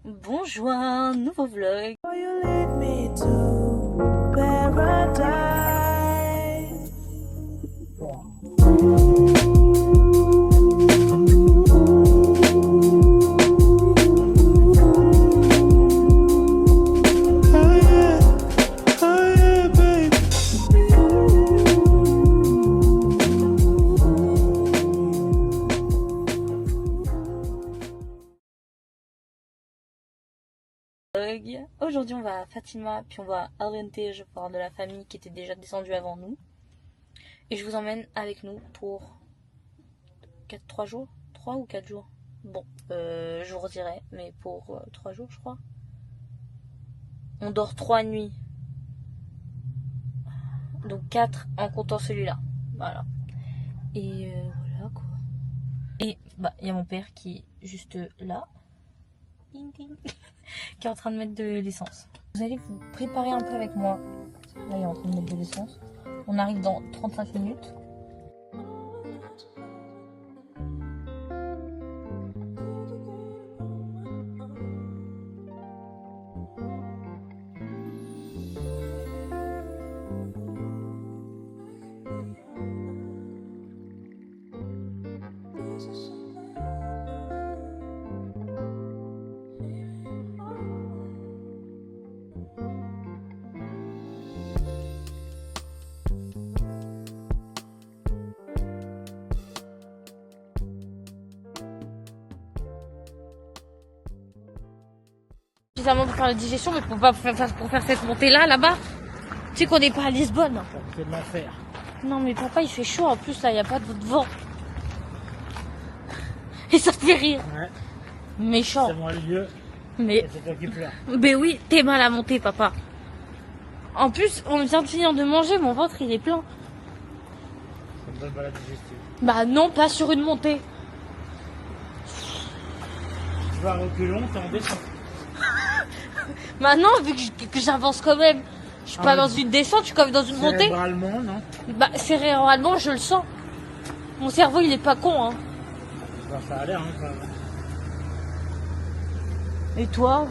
Bonjour, nouveau vlog. Aujourd'hui on va à Fatima, puis on va à Alentejo voir de la famille qui était déjà descendue avant nous. Et je vous emmène avec nous pour 3 jours 3 ou 4 jours. Bon, je vous redirai, mais pour 3 jours je crois. On dort 3 nuits. Donc 4 en comptant celui-là. Voilà. Et voilà quoi. Et bah il y a mon père qui est juste là. Ding ding. Qui est en train de mettre de l'essence. Vous allez vous préparer un peu avec moi. Là, il est en train de mettre de l'essence. On arrive dans 35 minutes. Suffisamment pour faire la digestion, mais pour faire cette montée là-bas. Tu sais qu'on n'est pas à Lisbonne. C'est de l'enfer. Non mais papa, il fait chaud en plus là, il n'y a pas de vent. Et ça te fait rire. Ouais. Méchant. C'est moi le lieu. Mais Et c'est toi qui pleure. ben oui, t'es mal à monter papa. En plus, on vient de finir de manger, mon ventre il est plein. Ça me donne pas la digestion. Bah non, pas sur une montée. Tu vas à reculons, t'es en descente. Maintenant, vu que j'avance quand même, je suis pas dans une descente, je suis quand même dans une montée. Cérébralement, non? Bah cérébralement, je le sens. Mon cerveau, il est pas con, hein. Bah, ça a l'air, hein, quand même. Et toi?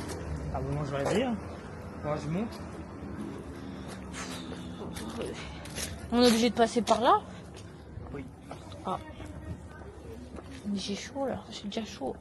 Ah, bon, moi, je vais dire. Moi, je monte. On est obligé de passer par là? Oui. Ah. Mais j'ai chaud là, j'ai déjà chaud.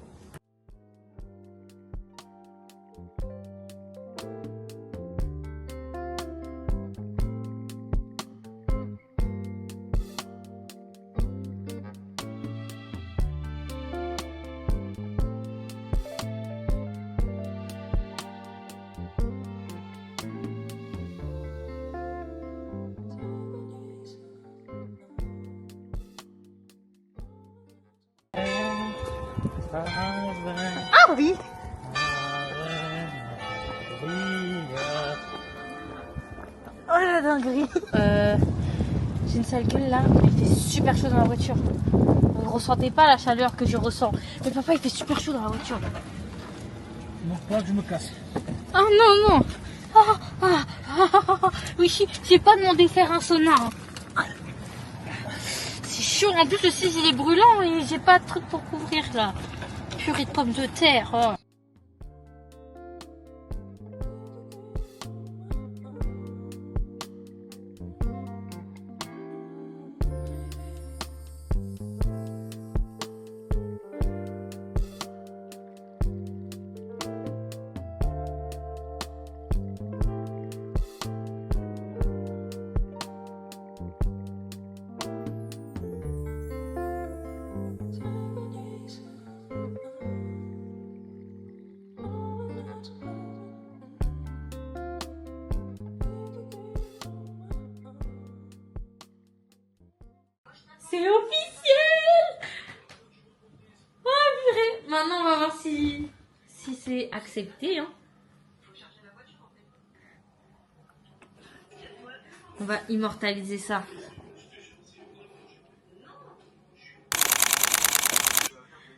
Ah oui. Oh la dinguerie. J'ai une sale gueule là, il fait super chaud dans la voiture. Vous ne ressentez pas la chaleur que je ressens. Mais papa, il fait super chaud dans la voiture. Non, pas que je me casse. Ah non, non. Oui, j'ai pas demandé de faire un sauna. C'est chaud, en plus le siège il est brûlant et j'ai pas de truc pour couvrir là. Purée de pommes de terre. Oh. C'est officiel! Oh purée! Maintenant on va voir si c'est accepté. Hein. On va immortaliser ça.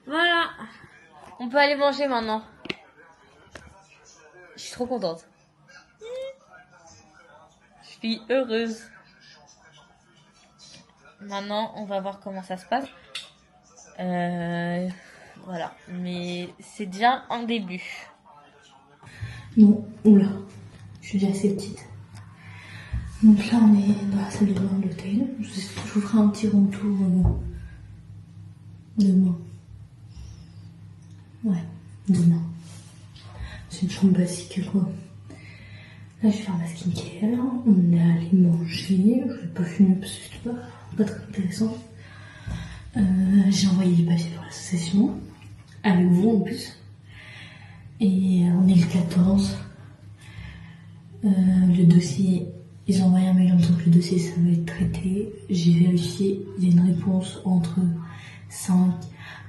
Voilà! On peut aller manger maintenant. Je suis trop contente. Je suis heureuse. Maintenant, on va voir comment ça se passe. Voilà. Mais c'est déjà un début. Bon, oula, je suis déjà assez petite. Donc là, on est dans la salle de bain de l'hôtel. Je vous ferai un petit room tour demain. Ouais, demain. C'est une chambre basique, quoi. Là, je vais faire ma skincare. On est allé manger. Je vais pas fumer parce que c'est pas très intéressant. J'ai envoyé les papiers pour l'association. Avec vous en plus. Et on est le 14. Le dossier, ils ont envoyé un mail en disant que le dossier ça va être traité. J'ai vérifié, il y a une réponse entre 5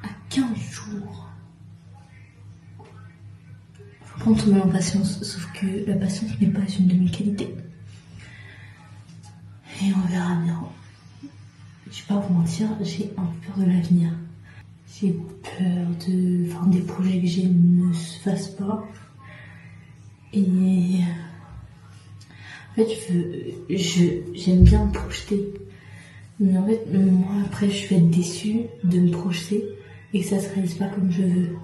à 15 jours. Faut prendre tout le monde en patience, sauf que la patience n'est pas une de mes qualités. Et on verra bien. Je vais pas vous mentir, j'ai un peu peur de l'avenir. J'ai peur des projets que j'ai ne se fassent pas. Et en fait, j'aime bien me projeter. Mais en fait, moi, après, je vais être déçue de me projeter et que ça se réalise pas comme je veux.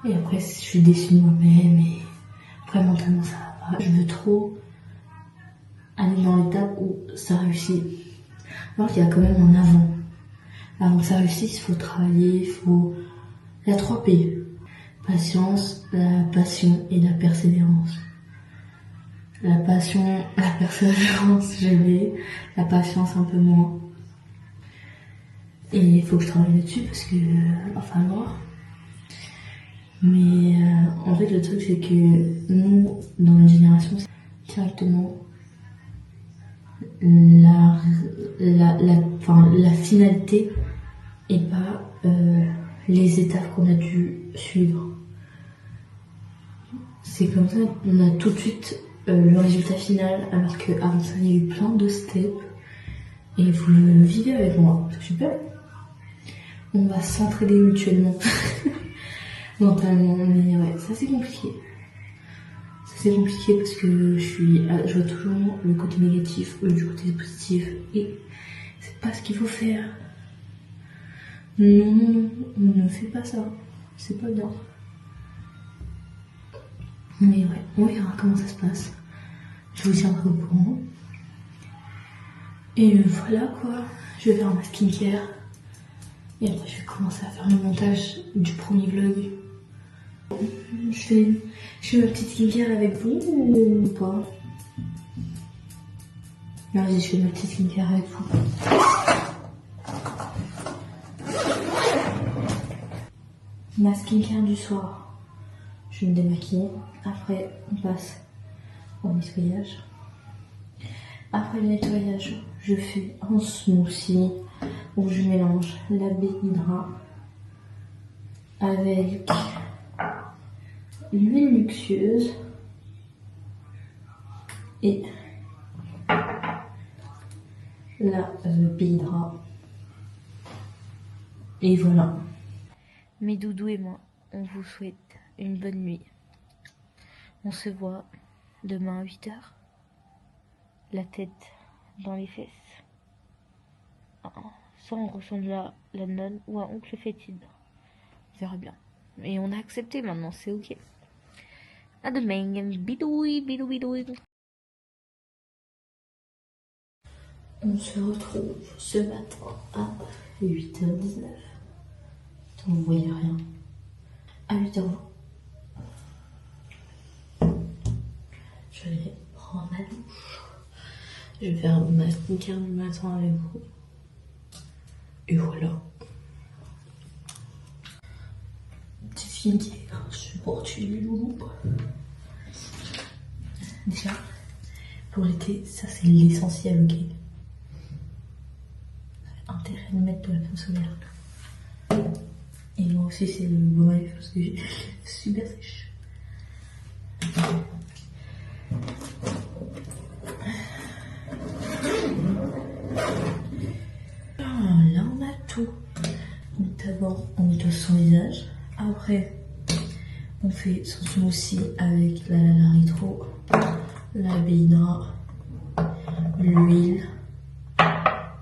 Et après, je suis déçue de moi-même et après, mentalement, ça va pas. Je veux trop aller dans l'étape où ça réussit. Alors qu'il y a quand même un avant. Avant que ça réussisse, il faut travailler, il y a 3 P. Patience, la passion et la persévérance. La passion, la persévérance, je l'ai. La patience, un peu moins. Et il faut que je travaille là-dessus parce que va falloir. Mais en fait, le truc, c'est que nous, dans notre génération, c'est directement la finalité et pas les étapes qu'on a dû suivre. C'est comme ça qu'on a tout de suite le résultat final, alors qu'avant ça, il y a eu plein de steps. Et vous le vivez avec moi, c'est super. On va s'entraider mutuellement, mentalement, mais ouais, ça c'est compliqué. Ça c'est compliqué parce que je vois toujours le côté négatif ou le côté positif, et c'est pas ce qu'il faut faire. Non, on ne fait pas ça, c'est pas bien. Mais ouais, on verra comment ça se passe. Je vous tiendrai au courant. Et voilà quoi, je vais faire ma skincare. Et après je vais commencer à faire le montage du premier vlog. Je fais ma petite skincare avec vous ou pas? Vas-y, je fais ma petite skincare avec vous. Ma skincare du soir. Je me démaquille. Après, on passe au nettoyage. Après le nettoyage, je fais un smoothie où je mélange la baie hydra avec l'huile luxueuse et la baie hydra. Et voilà. Mes doudous et moi, on vous souhaite une bonne nuit. On se voit demain à 8h. La tête dans les fesses. Ça, on ressemble à la nonne ou à oncle fétide. On verra bien. Et on a accepté maintenant, c'est ok. À demain, bidouille, bidouille, bidouille. On se retrouve ce matin à 8h19. Attends, vous voyez rien. À 8h20. Je vais prendre ma douche. Je vais faire ma skincare du matin avec vous. Et voilà. Petite skincare, je suis portée du loulou. Déjà, pour l'été, ça c'est l'essentiel, ok? Intérêt de mettre de la crème solaire. Et moi aussi c'est le bref parce que j'ai super sèche. Là on a tout. D'abord on nettoie son visage. Après on fait son smoothie avec la Rétro, la baie hydra, l'huile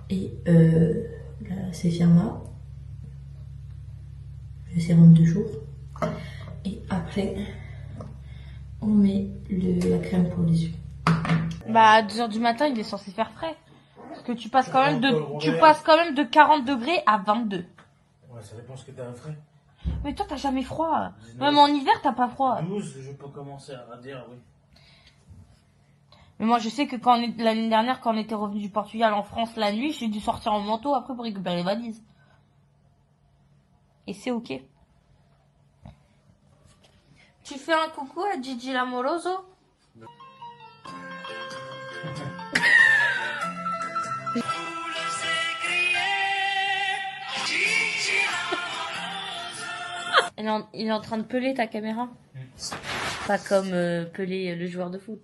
et la Cefirma, le sérum de jour. Et après on met la crème pour les yeux. Bah à 2h du matin, il est censé faire frais. Parce que tu passes quand même de 40 degrés à 22. Ouais, ça dépend ce que t'as frais. Mais toi, t'as jamais froid. Même en hiver, t'as pas froid. 12, je peux commencer à dire oui. Mais moi, je sais que l'année dernière, quand on était revenu du Portugal en France la nuit, j'ai dû sortir en manteau après pour récupérer les valises. Et c'est ok. Tu fais un coucou à Gigi l'amoroso? Il est en train de peler ta caméra. Pas comme peler le joueur de foot.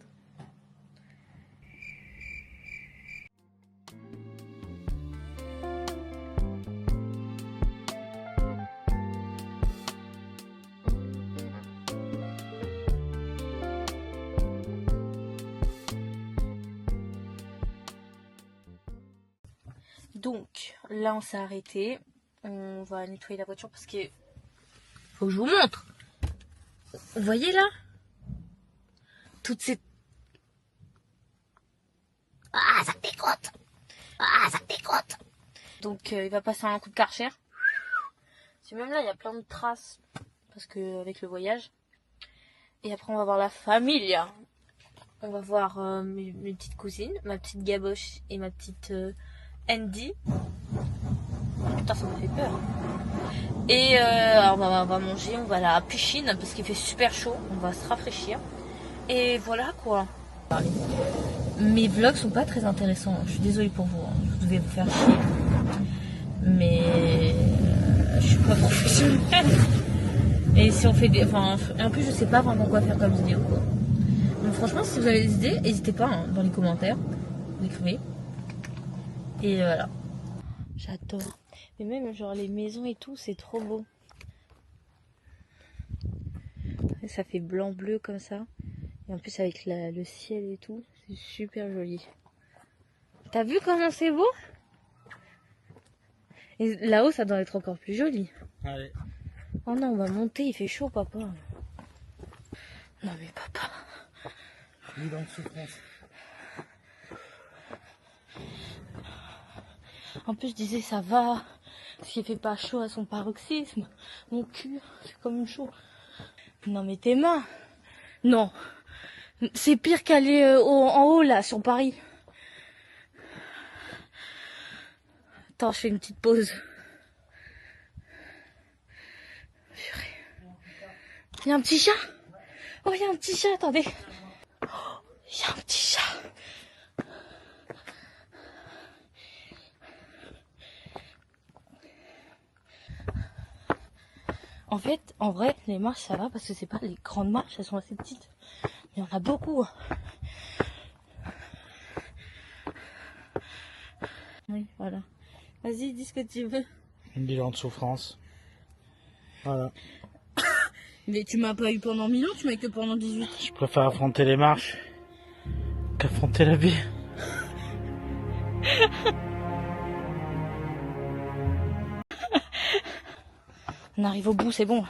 Donc, là on s'est arrêté. On va nettoyer la voiture parce que faut que je vous montre. Vous voyez là? Toutes ces... Ah, ça décote! Ah, ça décote! Donc, il va passer un coup de Karcher. C'est même là, il y a plein de traces. Parce que, avec le voyage. Et après, on va voir la famille. On va voir mes petites cousines, ma petite Gaboche et ma petite Andy. Putain, ça me fait peur. Et alors on va manger, on va à la piscine parce qu'il fait super chaud, on va se rafraîchir. Et voilà quoi. Mes vlogs sont pas très intéressants, je suis désolée pour vous, hein. Je devais vous faire chier. Mais je suis pas professionnelle. Et si on fait des... Enfin, en plus je sais pas vraiment quoi faire comme vidéo quoi. Donc franchement si vous avez des idées, n'hésitez pas hein, dans les commentaires, vous écrivez. Et voilà. J'adore. Mais même genre les maisons et tout, c'est trop beau. Et ça fait blanc-bleu comme ça. Et en plus avec le ciel et tout, c'est super joli. T'as vu comment c'est beau? Et là-haut, ça doit être encore plus joli. Allez. Oh non, on va monter, il fait chaud, papa. Non mais papa. Bilan de souffrance. En plus, je disais ça va, parce qu'il fait pas chaud à son paroxysme. Mon cul, c'est comme une chaud. Non mais tes mains. Non. C'est pire qu'aller en haut là, sur Paris. Attends, je fais une petite pause. Il y a un petit chat. Oh, il y a un petit chat, attendez. Oh, il y a un petit chat. En fait, en vrai, les marches ça va parce que c'est pas les grandes marches, elles sont assez petites. Il y en a beaucoup. Oui, voilà. Vas-y, dis ce que tu veux. Une bilan de souffrance. Voilà. Mais tu m'as pas eu pendant 1000 ans, tu m'as eu que pendant 18. Je préfère affronter les marches qu'affronter la vie. On arrive au bout, c'est bon.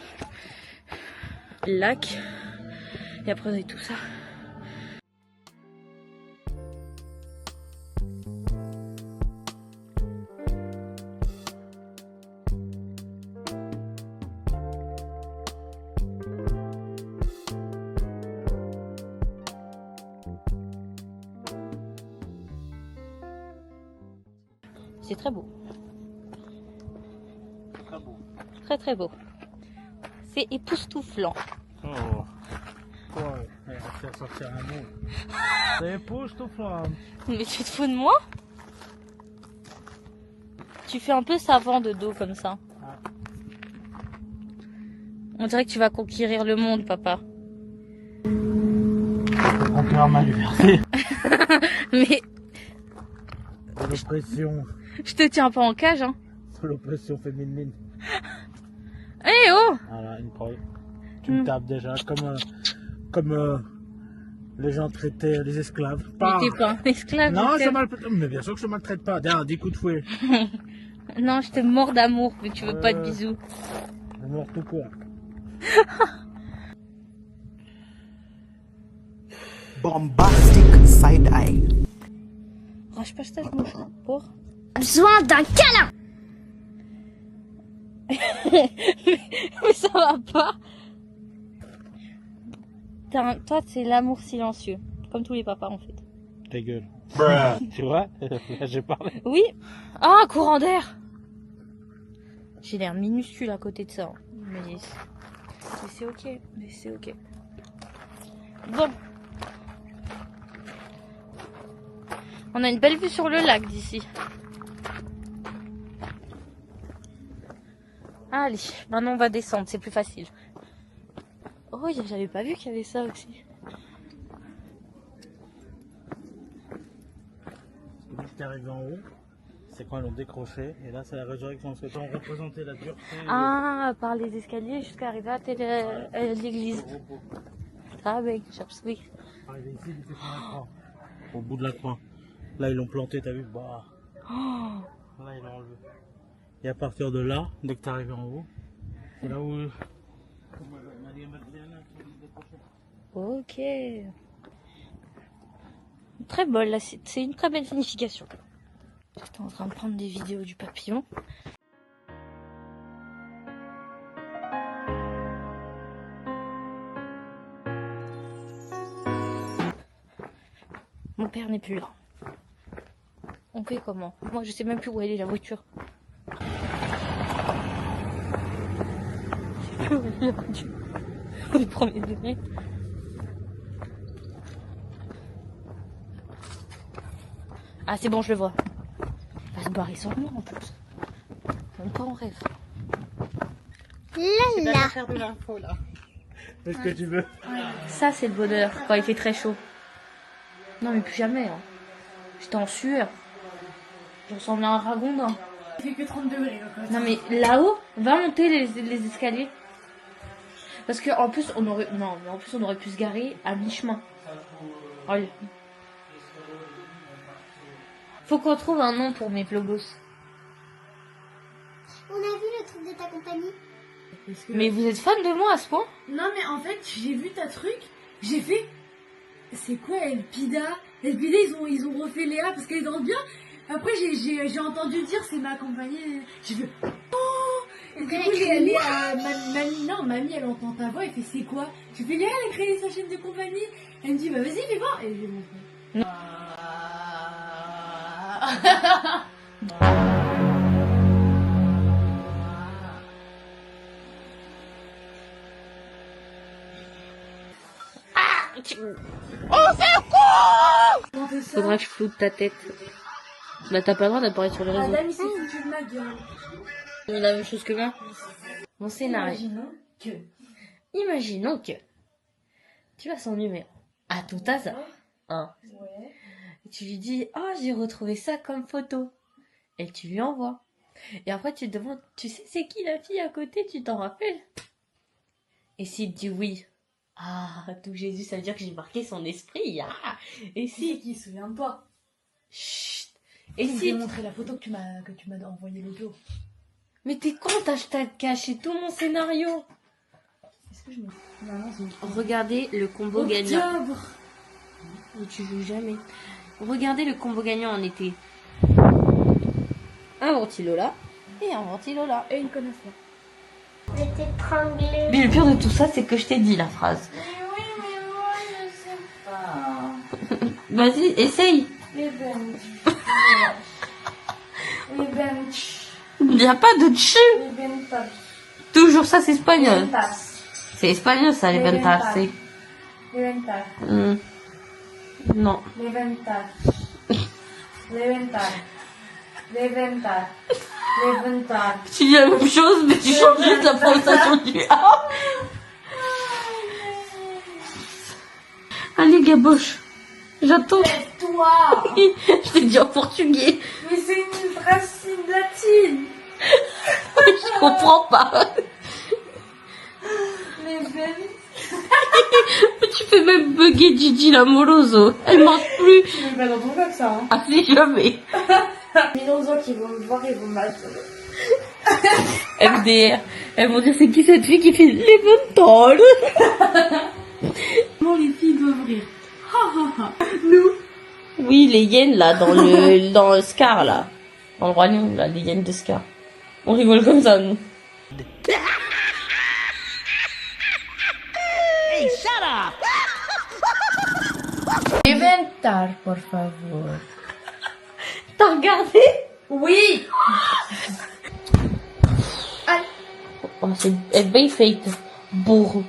Lac. Et après on a tout ça. C'est très beau. Très beau. Très très beau. C'est époustouflant. Oh. Quoi? Elle va faire sortir un mot. C'est époustouflant. Mais tu te fous de moi? Tu fais un peu savant de dos comme ça. Ah. On dirait que tu vas conquérir le monde, papa. Conquérir ma liberté. Mais De l'oppression. je te tiens pas en cage, hein. De l'oppression féminine. Eh oh! Voilà, une preuve. Tu me tapes déjà comme les gens traitaient les esclaves. Mais t'es pas un esclave. Non, je je maltraite. Mais bien sûr que je maltraite pas. Derrière, des coups de fouet. Non, je te mords d'amour, mais tu veux pas de bisous. Je mort tout court. bombastic side eye. Rage pas cette mouche pour. Besoin d'un câlin. Mais ça va pas. Toi, c'est l'amour silencieux. Comme tous les papas, en fait. Ta gueule. Tu vois? Là, j'ai parlé. Oui. Ah, courant d'air. J'ai l'air minuscule à côté de ça. Hein. Mais c'est ok. Mais c'est ok. Bon. On a une belle vue sur le lac d'ici. Allez, maintenant on va descendre, c'est plus facile. Oh, j'avais pas vu qu'il y avait ça aussi. Dès que t'es arrivé en haut, c'est quand ils l'ont décroché. Et là, c'est la résurrection. Parce que quand on représentait la dureté. Ah, par les escaliers jusqu'à arriver à l'église. Ah ben, j'absous. Arrivé ici, il était sur la croix. Au bout de la croix. Là, ils l'ont planté, t'as vu? Bah. Là, ils l'ont enlevé. Et à partir de là, dès que t'es arrivé en haut, c'est là où. Ok. Très belle, là, c'est une très belle signification. J'étais en train de prendre des vidéos du papillon. Mon père n'est plus là. On fait comment? Moi, je sais même plus où elle est, la voiture. Je sais plus où elle est, la voiture. Le premier degré. Ah, c'est bon, je le vois. Il va se barrer sans moi en plus. Même pas en rêve. Là, là. Faire de l'info là. Fais ce que tu veux. Ça, c'est le bonheur quand il fait très chaud. Non, mais plus jamais. Hein. J'étais en sueur. Je ressemblais à un ragondin. Il fait que 30 degrés. Non, mais là-haut, va monter les escaliers. Parce qu'en plus, on aurait. Non, mais en plus, on aurait pu se garer à mi-chemin. Allez. Faut qu'on trouve un nom pour mes plogos. On a vu le truc de ta compagnie. Mais vous êtes fan de moi à ce point? Non, mais en fait, j'ai vu ta truc. J'ai fait. C'est quoi Elpida? Elpida, ils ont refait Léa parce qu'elle danse bien. Après, j'ai entendu dire c'est ma compagnie. J'ai fait. Oh! Et du coup, j'ai allé à mamie. Non, mamie, elle entend ta voix. Elle fait c'est quoi? J'ai fait Léa, elle a créé sa chaîne de compagnie. Elle me dit bah vas-y, fais voir. Et je lui ai montré. Non. Faudra que je floute ta tête. Bah t'as pas le droit d'apparaître sur les réseaux. Madame, il s'est foutu de ma gueule. C'est la même chose que moi. Mon scénario. Imaginons que tu as son numéro. À tout hasard. Hein. Ouais. Et tu lui dis, oh j'ai retrouvé ça comme photo. Et tu lui envoies. Et après tu te demandes, tu sais c'est qui la fille à côté, tu t'en rappelles? Et s'il te dit oui. Ah, tout Jésus, ça veut dire que j'ai marqué son esprit. Ah. Et Si, si... qui se souvient de toi. Chut. Et Je si... t'ai montré la photo que tu m'as envoyée l'autre jour. Mais t'es con, t'as caché tout mon scénario. Est-ce que je me. Non, c'est Regardez le combo gagnant. Octobre. Mais tu joues jamais. Regardez le combo gagnant en été. Un ventilola et un ventilola. Et une connasse là. Je vais t'étrangler. Mais le pire de tout ça, c'est que je t'ai dit la phrase. Mais oui, mais moi, je sais pas. Vas-y, essaye. Les bench. Les bench. Il n'y a pas de tchu. Les bentas. Toujours ça, c'est espagnol. Les bentas. C'est espagnol ça, les Les ventas. ventas. c'est- Les ventas. Non. Les ventas. Les ventas. Les ventas. Les ventas. Tu dis la même chose, mais tu changes juste la prononciation du A. Allez, Gaboche. J'attends. Toi. Je t'ai dit en portugais. Mais c'est une racine latine. Je comprends pas. Les bentas. Tu fais même bugger Gigi l'amoroso. Elle marche plus. Tu mets pas dans ton coq ça, hein. Ah, si jamais. Les nosos qui vont me voir, ils vont mal. MDR. Elles vont dire c'est qui cette fille qui fait les mentales. Comment les filles doivent rire. Ha ha Oui, les hyènes, là, dans le Scar, là. Dans le Roi Lion, là, les hyènes de Scar. On rigole comme ça, nous. Inventar, por favor. T'as regardé? Oui. Oh, c'est bien fait. Bourre.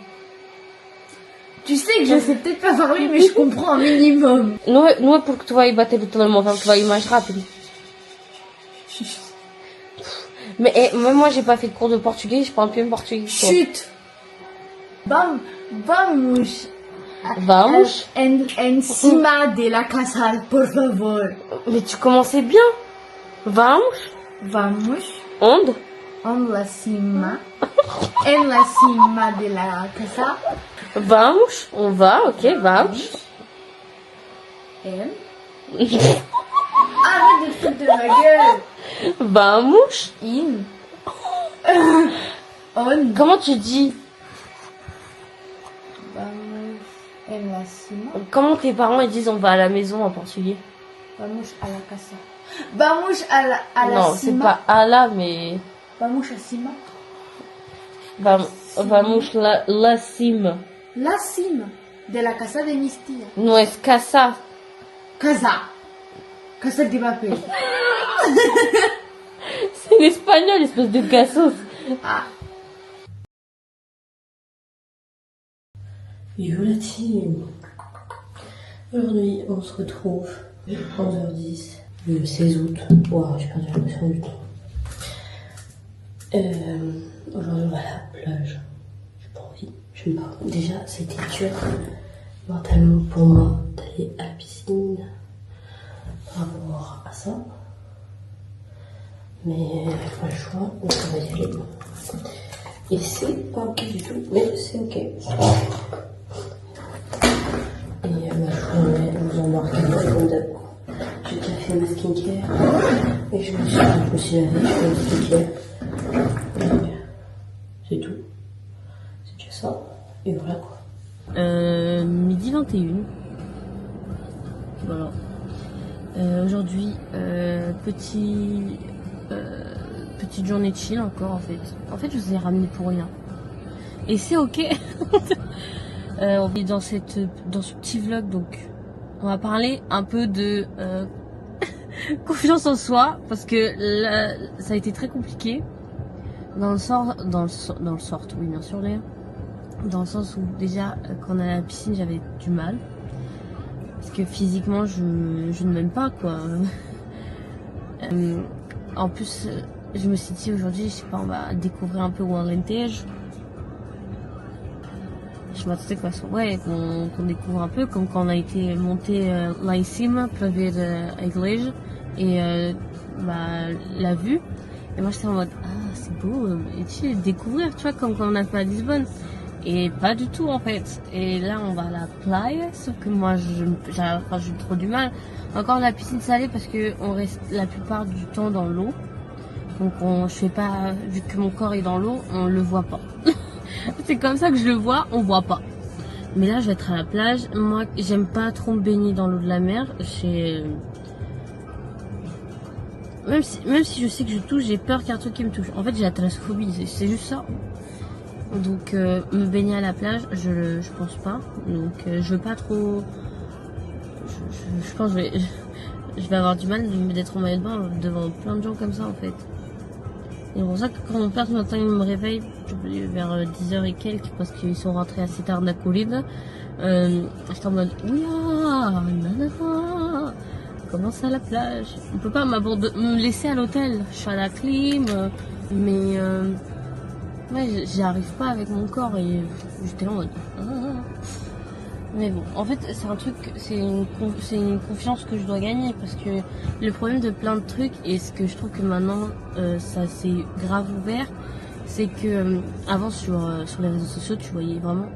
Tu sais que je sais peut-être pas parler, mais je comprends un minimum. Não é porque tu vai bater o telemóvel que vai ir mais rápido. Mais même moi, j'ai pas fait de cours de portugais, je parle plus portugais. Chut. Vamos. Vamos. Encima de la casa, por favor. Mais tu commençais bien. Vamos. Vamos. Onde? En la cima. En la cima de la casa. Vamos. On va, ok, vamos. En. Arrête de te foutre de ma gueule. Vamos. In. On. Comment tu dis? Vamos. En la cima. Comment tes parents ils disent on va à la maison en portugais? Vamos a la casa. Vamos a la Non, c'est cima. pas à la, mais Vamos a cima. vamos la cima. La cima de la casa de mis tías. No es casa. Casa. Casa de papel. C'est l'espagnol, espèce de cassos. Ah. Yo la team. Aujourd'hui, on se retrouve 11h10, le 16 août. Waouh, j'ai perdu la notion du temps. Aujourd'hui, on va à la plage. J'ai pas envie, j'aime pas. Déjà, c'était dur mentalement pour moi d'aller à la piscine par rapport à ça. Mais pas le choix, donc on va y aller. Et c'est pas ok du tout, mais c'est ok. Et ma journée nous embarque comme d'hab. J'ai déjà fait ma skincare et je me suis lavé, je fais ma skincare. Donc, c'est tout. C'est déjà ça. Et voilà quoi. Midi 21. Voilà. Aujourd'hui, petite journée de chill encore en fait. En fait, je vous ai ramené pour rien. Et c'est ok. On est dans ce petit vlog, donc on va parler un peu de confiance en soi parce que là, ça a été très compliqué dans le sort, oui bien sûr Léa, dans le sens où déjà quand on allait à la piscine j'avais du mal parce que physiquement je ne m'aime pas quoi. En plus je me suis dit aujourd'hui, je sais pas, on va découvrir un peu o Alentejo. Je m'attendais qu'on découvre un peu, comme quand on a été monté là ici pour ver a igreja et la vue. Et moi j'étais en mode, ah c'est beau, et tu sais, découvrir, tu vois, comme quand on a fait à Lisbonne. Et pas du tout en fait. Et là on va à la playa, sauf que moi j'ai trop du mal. Encore la piscine salée parce que on reste la plupart du temps dans l'eau. Donc je fais pas, vu que mon corps est dans l'eau, on le voit pas. C'est comme ça que je le vois, on voit pas. Mais là je vais être à la plage. Moi j'aime pas trop me baigner dans l'eau de la mer. Même si je sais que je touche, j'ai peur qu'il y ait un truc qui me touche. En fait j'ai la thalassophobie, c'est juste ça. Donc me baigner à la plage, je pense pas. Donc je veux pas trop. Je pense que je vais avoir du mal d'être en maillot de bain devant plein de gens comme ça en fait. Et c'est pour ça que quand mon père ce matin il me réveille vers 10h et quelques parce qu'ils sont rentrés assez tard de la corrida, j'étais en mode ouya, nanana, comment ça à la plage? On peut pas me laisser à l'hôtel, je suis à la clim, mais ouais, j'y arrive pas avec mon corps et j'étais là en mode Mais bon, en fait, c'est un truc, c'est une confiance que je dois gagner parce que le problème de plein de trucs et ce que je trouve que maintenant ça s'est grave ouvert, c'est que avant sur les réseaux sociaux, tu voyais vraiment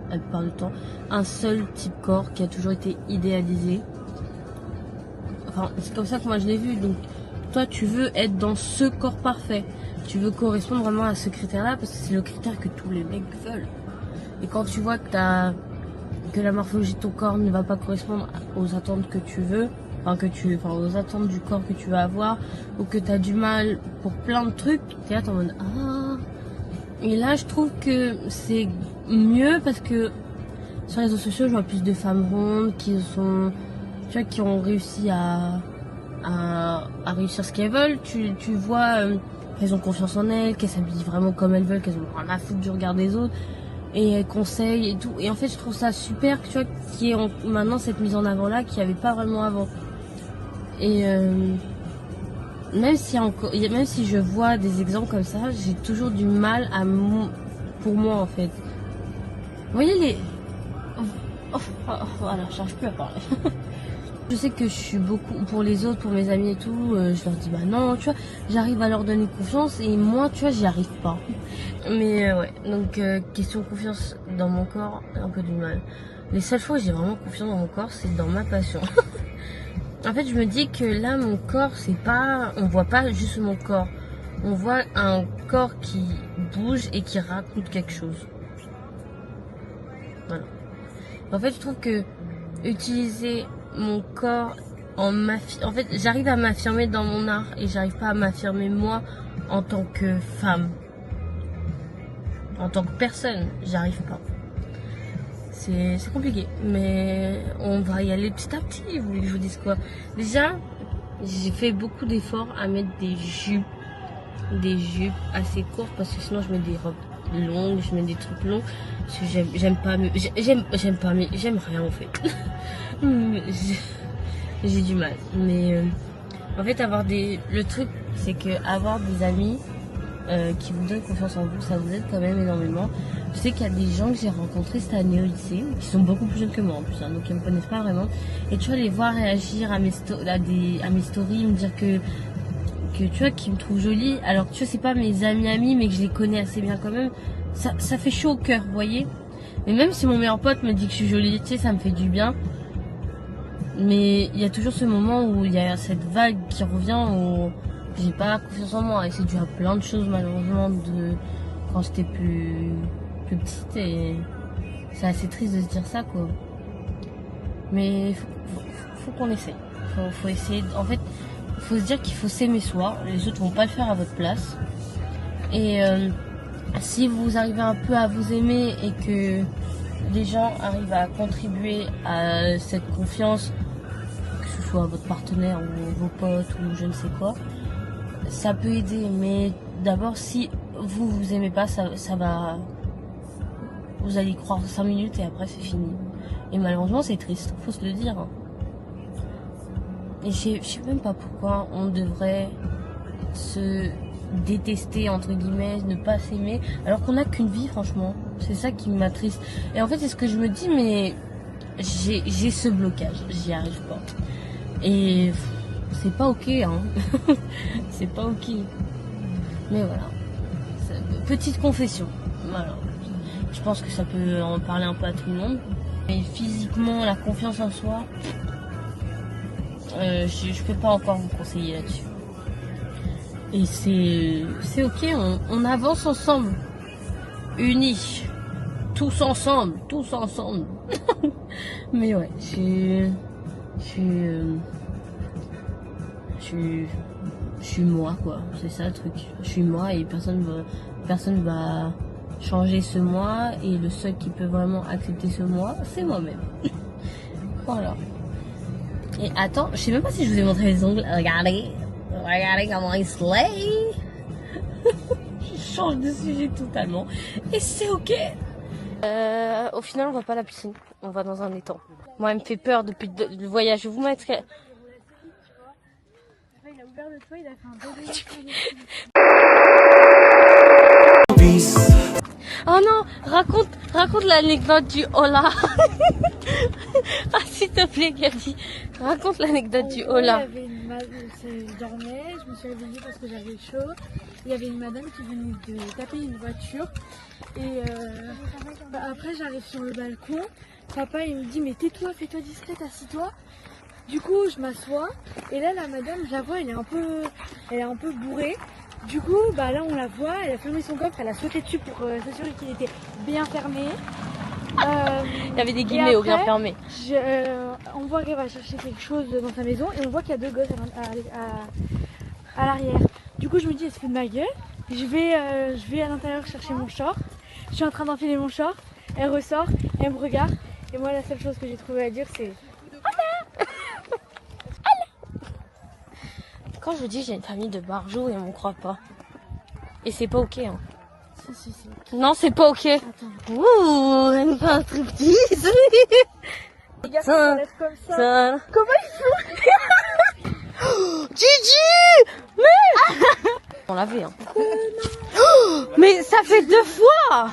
la plupart du temps un seul type corps qui a toujours été idéalisé. Enfin, c'est comme ça que moi je l'ai vu. Donc, toi, tu veux être dans ce corps parfait. Tu veux correspondre vraiment à ce critère-là parce que c'est le critère que tous les mecs veulent. Et quand tu vois que la morphologie de ton corps ne va pas correspondre aux attentes que tu veux, aux attentes du corps que tu vas avoir, ou que tu as du mal pour plein de trucs, t'es là, t'es en mode ah. Et là, je trouve que c'est mieux parce que sur les réseaux sociaux, je vois plus de femmes rondes qui ont réussi à réussir ce qu'elles veulent. Tu vois qu'elles ont confiance en elles, qu'elles s'habillent vraiment comme elles veulent, qu'elles ont rien à foutre du regard des autres, et elles conseillent et tout. Et en fait, je trouve ça super, tu vois, qu'il y ait maintenant cette mise en avant là qu'il n'y avait pas vraiment avant. Et même si je vois des exemples comme ça, j'ai toujours du mal pour moi en fait. Vous voyez les... voilà, j'arrive plus à parler. Je sais que je suis beaucoup pour les autres, pour mes amis et tout, je leur dis bah non, tu vois, j'arrive à leur donner confiance et moi, tu vois, j'y arrive pas. Mais ouais, donc question confiance dans mon corps, un peu du mal. Les seules fois où j'ai vraiment confiance dans mon corps, c'est dans ma passion. En fait, je me dis que là, mon corps, c'est pas, on voit pas juste mon corps, on voit un corps qui bouge et qui raconte quelque chose. Voilà. En fait, je trouve que utiliser mon corps en fait, j'arrive à m'affirmer dans mon art et j'arrive pas à m'affirmer moi en tant que femme, en tant que personne, j'arrive pas. C'est compliqué, mais on va y aller petit à petit. Vous voulez que je vous dise quoi? Déjà, j'ai fait beaucoup d'efforts à mettre des jupes assez courtes parce que sinon je mets des robes longues, je mets des trucs longs. Parce que j'aime rien en fait. J'ai du mal. Mais en fait, le truc, c'est que avoir des amis qui vous donnent confiance en vous, ça vous aide quand même énormément. Je sais qu'il y a des gens que j'ai rencontrés cette année au lycée, qui sont beaucoup plus jeunes que moi en plus, donc ils me connaissent pas vraiment. Et tu vois, les voir réagir à mes stories, me dire que tu vois, qu'ils me trouvent jolie, alors que tu vois, c'est pas mes amis, mais que je les connais assez bien quand même, ça fait chaud au cœur, vous voyez. Mais même si mon meilleur pote me dit que je suis jolie, tu sais, ça me fait du bien. Mais il y a toujours ce moment où il y a cette vague qui revient, où j'ai pas confiance en moi. Et c'est dû à plein de choses, malheureusement, de quand j'étais plus petite. Et c'est assez triste de se dire ça, quoi. Mais faut qu'on essaye. Faut essayer. En fait, faut se dire qu'il faut s'aimer soi. Les autres vont pas le faire à votre place. Et si vous arrivez un peu à vous aimer et que les gens arrivent à contribuer à cette confiance, que ce soit votre partenaire ou vos potes ou je ne sais quoi, ça peut aider. Mais d'abord, si vous aimez pas, ça va, vous allez y croire 5 minutes et après c'est fini. Et malheureusement c'est triste, faut se le dire. Et je sais même pas pourquoi on devrait se détester entre guillemets, ne pas s'aimer, alors qu'on n'a qu'une vie, franchement. C'est ça qui m'attriste. Et en fait c'est ce que je me dis, mais j'ai ce blocage, j'y arrive pas. Et c'est pas ok, hein. C'est pas ok. Mais voilà. Petite confession. Voilà. Je pense que ça peut en parler un peu à tout le monde. Mais physiquement, la confiance en soi, je peux pas encore vous conseiller là-dessus. Et c'est ok, on avance ensemble. Unis. Tous ensemble. Mais ouais, je suis moi, quoi. C'est ça le truc. Je suis moi et personne va changer ce moi. Et le seul qui peut vraiment accepter ce moi, c'est moi-même. Voilà. Et attends, je sais même pas si je vous ai montré les ongles. Regardez comment il slay. Je change de sujet totalement. Et c'est ok. Au final, on va pas à la piscine. On va dans un étang. Moi, elle me fait peur depuis le voyage. Je vais vous mettre... Il a ouvert le toit, il a fait un bébé. Oh non, raconte l'anecdote du hola. Ah, s'il te plaît, Gabi. Raconte l'anecdote du hola. Je dormais, je me suis réveillée parce que j'avais chaud. Il y avait une madame qui venait de taper une voiture. Et après, j'arrive sur le balcon. Papa, il me dit, mais tais-toi, fais-toi discrète, assis-toi. Du coup, je m'assois. Et là, la madame, je la vois, elle est un peu bourrée. Du coup, là, on la voit, elle a fermé son coffre, elle a sauté dessus pour s'assurer qu'il était bien fermé. Il y avait des guillemets au bien après, fermé. On voit qu'elle va chercher quelque chose dans sa maison et on voit qu'il y a deux gosses à l'arrière. Du coup, je me dis, elle se fout de ma gueule. Je vais à l'intérieur chercher mon short. Je suis en train d'enfiler mon short. Elle ressort, elle me regarde. Et moi, la seule chose que j'ai trouvé à dire, c'est Quand je vous dis j'ai une famille de barjots et on me croit pas. Et c'est pas ok. Hein. si. Non, c'est pas ok. Ouh, elle me fait un striptease. Les gars, Ça- ça lève comme ça. Ça... Comment ils font? Gigi, mais on l'avait. Hein. Mais ça fait 2 fois.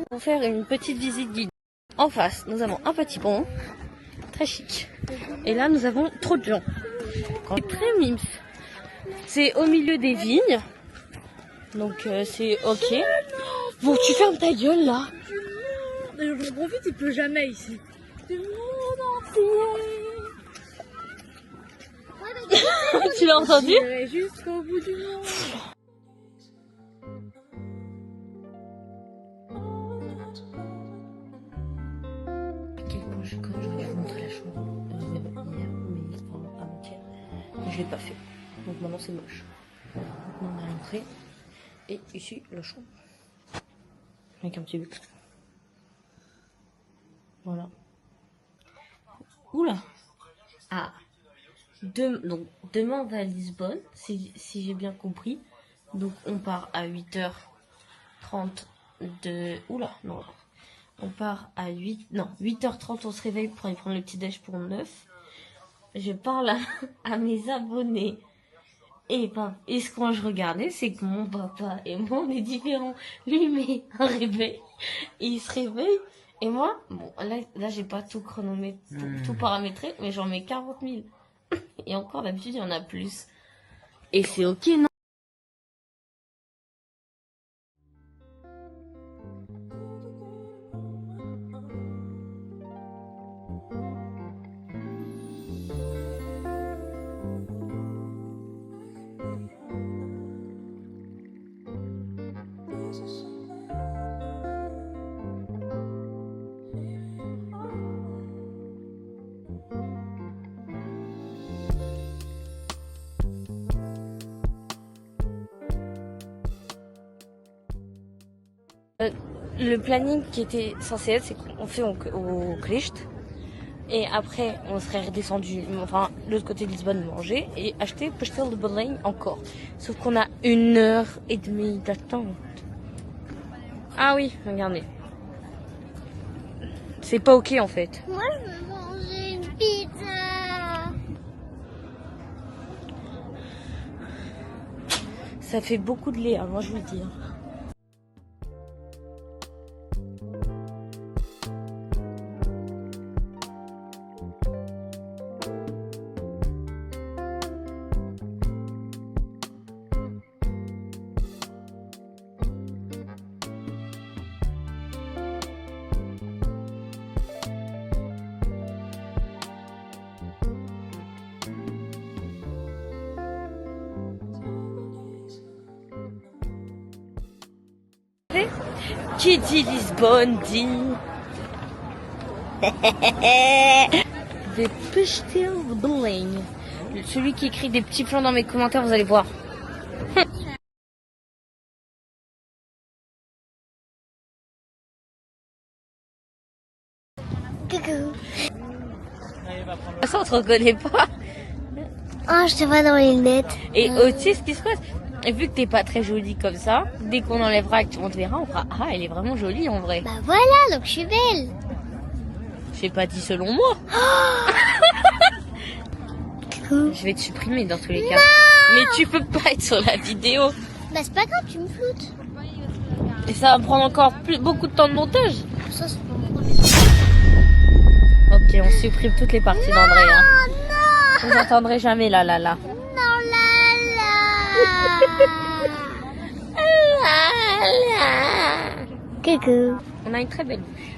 Pour faire une petite visite guidée. En face, nous avons un petit pont, très chic. Et là, nous avons trop de gens. Très mimes. C'est au milieu des vignes. Donc c'est ok. Bon, tu fermes ta gueule là. J'en profite, il pleut jamais ici. Du monde entier. Tu l'as entendu? J'irai jusqu'au bout du monde. Quand je vais vous montrer la chambre hier, mais enfin, avant-hier, je l'ai pas fait. Donc maintenant c'est moche. On a l'entrée et ici la chambre. Avec un petit but. Voilà. Oula. Ah. Donc demain on va à Lisbonne, si j'ai bien compris. Donc on part à 8h30 de... Oula, non. On part à 8h30, on se réveille pour aller prendre le petit déj pour 9. Je parle à mes abonnés. Et ce que je regardais, c'est que mon papa et moi, on est différents. Lui, il met un réveil. Et il se réveille. Et moi, bon, là j'ai pas tout chronométré, tout paramétré, mais j'en mets 40 000. Et encore, d'habitude, il y en a plus. Et c'est ok, non? Le planning qui était censé être, c'est qu'on fait au Klicht. Et après, on serait redescendu, enfin, de l'autre côté de Lisbonne manger et acheter Pastel de Belém encore. Sauf qu'on a 1h30 d'attente. Ah oui, regardez. C'est pas ok en fait. Moi, je veux manger une pizza. Ça fait beaucoup de lait, hein, moi je vous le dis. Hein. Qui dit Lisbonne dit des Pastel de Belém. Celui qui écrit des petits plans dans mes commentaires, vous allez voir. Coucou. Ça, on te reconnaît pas. Oh, je te vois dans les lunettes. Et aussi, ce qui se passe, et vu que t'es pas très jolie comme ça, dès qu'on enlèvera et qu'on te verra, on fera ah, elle est vraiment jolie en vrai. Bah voilà, donc je suis belle. J'ai pas dit selon moi. Coucou. Je vais te supprimer dans tous les cas. Mais tu peux pas être sur la vidéo. Bah c'est pas grave, tu me floutes. Et ça va prendre encore beaucoup de temps de montage. Ça, c'est pas mon Ok, on supprime toutes les parties d'André. Hein. non. Vous entendrez jamais là. Non, là. Coucou. On a une très belle vue.